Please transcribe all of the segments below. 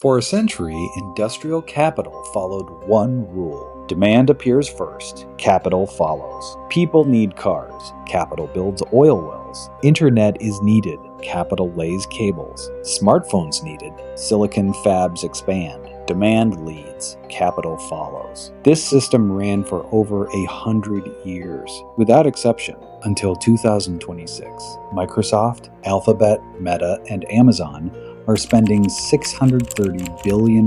For a century, industrial capital followed one rule. Demand appears first, capital follows. People need cars, capital builds oil wells. Internet is needed, capital lays cables. Smartphones needed, silicon fabs expand. Demand leads, capital follows. This system ran for over 100 years, without exception, until 2026. Microsoft, Alphabet, Meta, and Amazon are spending $630 billion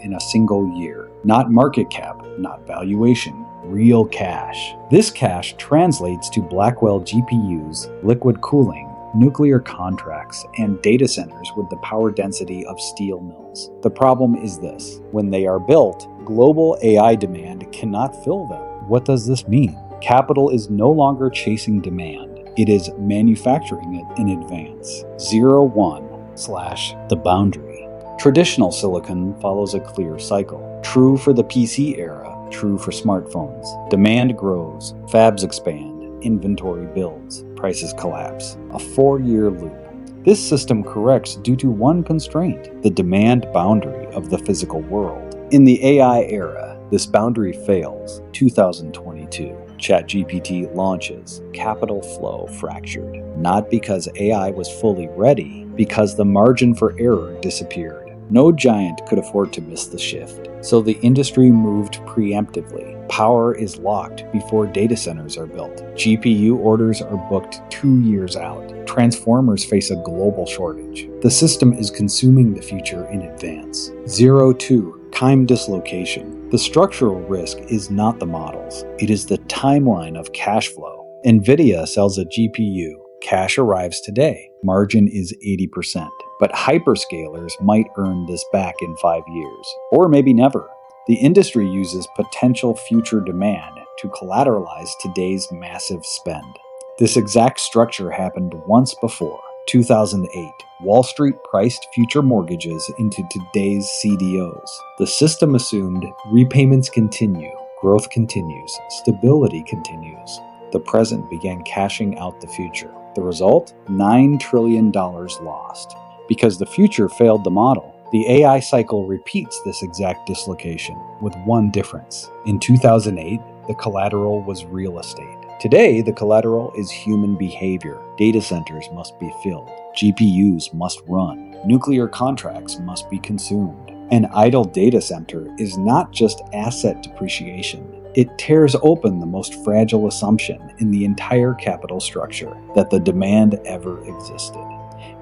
in a single year. Not market cap, not valuation, real cash. This cash translates to Blackwell GPUs, liquid cooling, nuclear contracts, and data centers with the power density of steel mills. The problem is this: when they are built, global AI demand cannot fill them. What does this mean? Capital is no longer chasing demand. It is manufacturing it in advance. 01/the boundary. Traditional silicon follows a clear cycle. True for the PC era, true for smartphones. Demand grows, fabs expand, inventory builds, prices collapse. A 4-year loop. This system corrects due to one constraint: the demand boundary of the physical world. In the AI era, this boundary fails. 2022. ChatGPT launches. Capital flow fractured. Not because AI was fully ready, because the margin for error disappeared. No giant could afford to miss the shift, so the industry moved preemptively. Power is locked before data centers are built. GPU orders are booked 2 years out. Transformers face a global shortage. The system is consuming the future in advance. 02. Time dislocation. The structural risk is not the models. It is the timeline of cash flow. NVIDIA sells a GPU. Cash arrives today. Margin is 80%. But hyperscalers might earn this back in 5 years, or maybe never. The industry uses potential future demand to collateralize today's massive spend. This exact structure happened once before. 2008. Wall Street priced future mortgages into today's CDOs. The system assumed repayments continue, growth continues, stability continues. The present began cashing out the future. The result? $9 trillion lost. Because the future failed the model. The AI cycle repeats this exact dislocation, with one difference. In 2008, the collateral was real estate. Today, the collateral is human behavior. Data centers must be filled. GPUs must run. Nuclear contracts must be consumed. An idle data center is not just asset depreciation. It tears open the most fragile assumption in the entire capital structure, that the demand ever existed.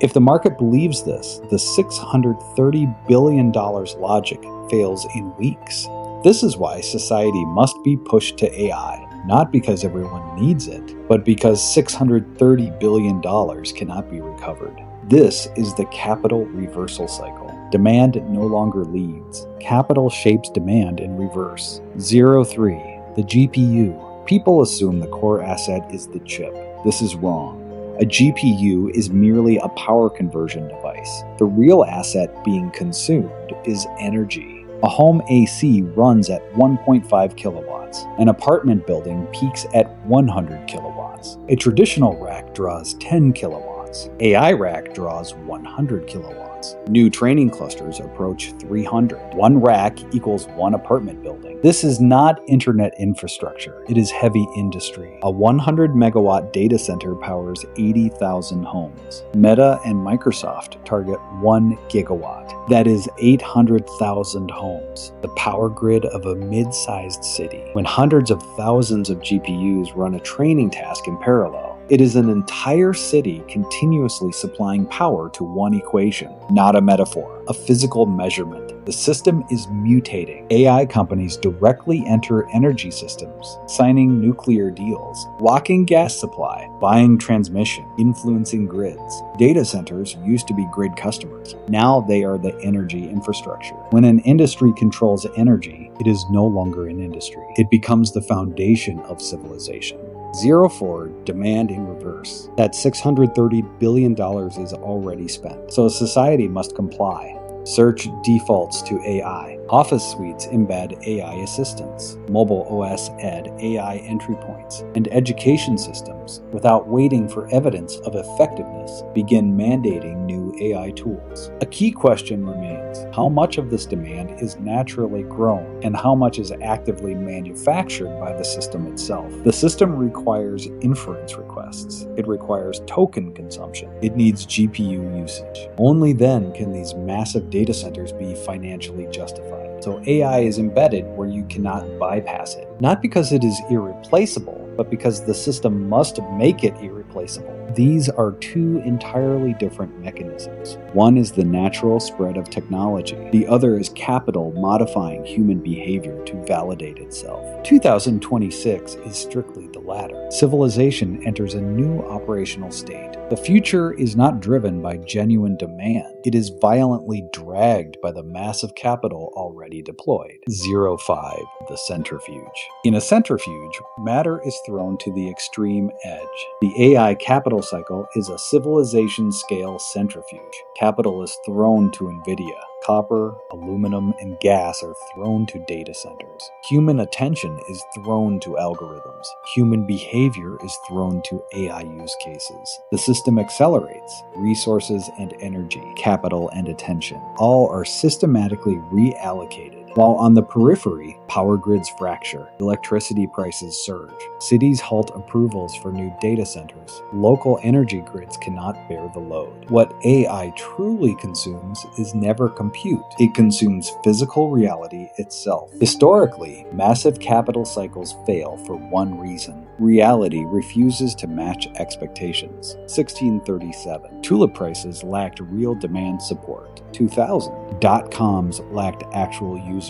If the market believes this, the $630 billion logic fails in weeks. This is why society must be pushed to AI, not because everyone needs it, but because $630 billion cannot be recovered. This is the capital reversal cycle. Demand no longer leads. Capital shapes demand in reverse. 03. The GPU. People assume the core asset is the chip. This is wrong. A GPU is merely a power conversion device. The real asset being consumed is energy. A home AC runs at 1.5 kilowatts. An apartment building peaks at 100 kilowatts. A traditional rack draws 10 kilowatts. AI rack draws 100 kilowatts. New training clusters approach 300. One rack equals one apartment building. This is not internet infrastructure. It is heavy industry. A 100 megawatt data center powers 80,000 homes. Meta and Microsoft target 1 gigawatt. That is 800,000 homes. The power grid of a mid-sized city. When hundreds of thousands of GPUs run a training task in parallel, it is an entire city continuously supplying power to one equation, not a metaphor, a physical measurement. The system is mutating. AI companies directly enter energy systems, signing nuclear deals, locking gas supply, buying transmission, influencing grids. Data centers used to be grid customers. Now they are the energy infrastructure. When an industry controls energy, it is no longer an industry. It becomes the foundation of civilization. 04. Demand in reverse. That $630 billion is already spent, so society must comply. Search defaults to AI. Office suites embed AI assistants. Mobile OS add AI entry points. And education systems, without waiting for evidence of effectiveness, begin mandating new AI tools. A key question remains: how much of this demand is naturally grown, and how much is actively manufactured by the system itself? The system requires inference requests. It requires token consumption. It needs GPU usage. Only then can these massive data centers be financially justified. So AI is embedded where you cannot bypass it. Not because it is irreplaceable, but because the system must make it irreplaceable. These are two entirely different mechanisms. One is the natural spread of technology. The other is capital modifying human behavior to validate itself. 2026 is strictly the latter. Civilization enters a new operational state. The future is not driven by genuine demand. It is violently dragged by the massive capital already deployed. 05. The centrifuge. In a centrifuge, matter is thrown to the extreme edge. The AI capital cycle is a civilization-scale centrifuge. Capital is thrown to NVIDIA. Copper, aluminum, and gas are thrown to data centers. Human attention is thrown to algorithms. Human behavior is thrown to AI use cases. The system accelerates. Resources and energy, capital and attention, all are systematically reallocated. While on the periphery, power grids fracture, electricity prices surge, cities halt approvals for new data centers, local energy grids cannot bear the load. What AI truly consumes is never compute. It consumes physical reality itself. Historically, massive capital cycles fail for one reason: reality refuses to match expectations. 1637. Tulip prices lacked real demand support. 2000. Dot-coms lacked actual users.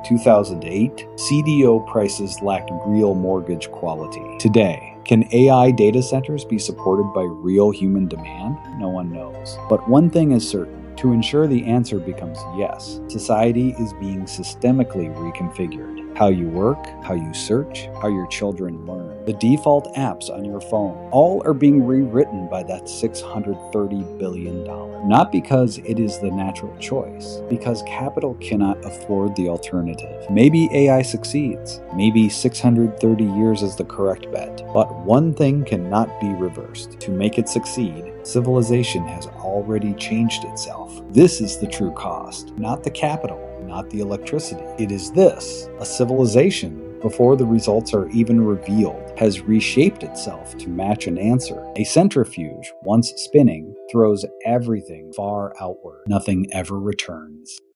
2008. CDO prices lacked real mortgage quality. Today, can AI data centers be supported by real human demand? No one knows. But one thing is certain. To ensure the answer becomes yes, society is being systemically reconfigured. How you work, how you search, how your children learn. The default apps on your phone, all are being rewritten by that $630 billion. Not because it is the natural choice, because capital cannot afford the alternative. Maybe AI succeeds. Maybe 630 years is the correct bet. But one thing cannot be reversed. To make it succeed, civilization has already changed itself. This is the true cost, not the capital, not the electricity. It is this: a civilization, before the results are even revealed, has reshaped itself to match an answer. A centrifuge, once spinning, throws everything far outward. Nothing ever returns.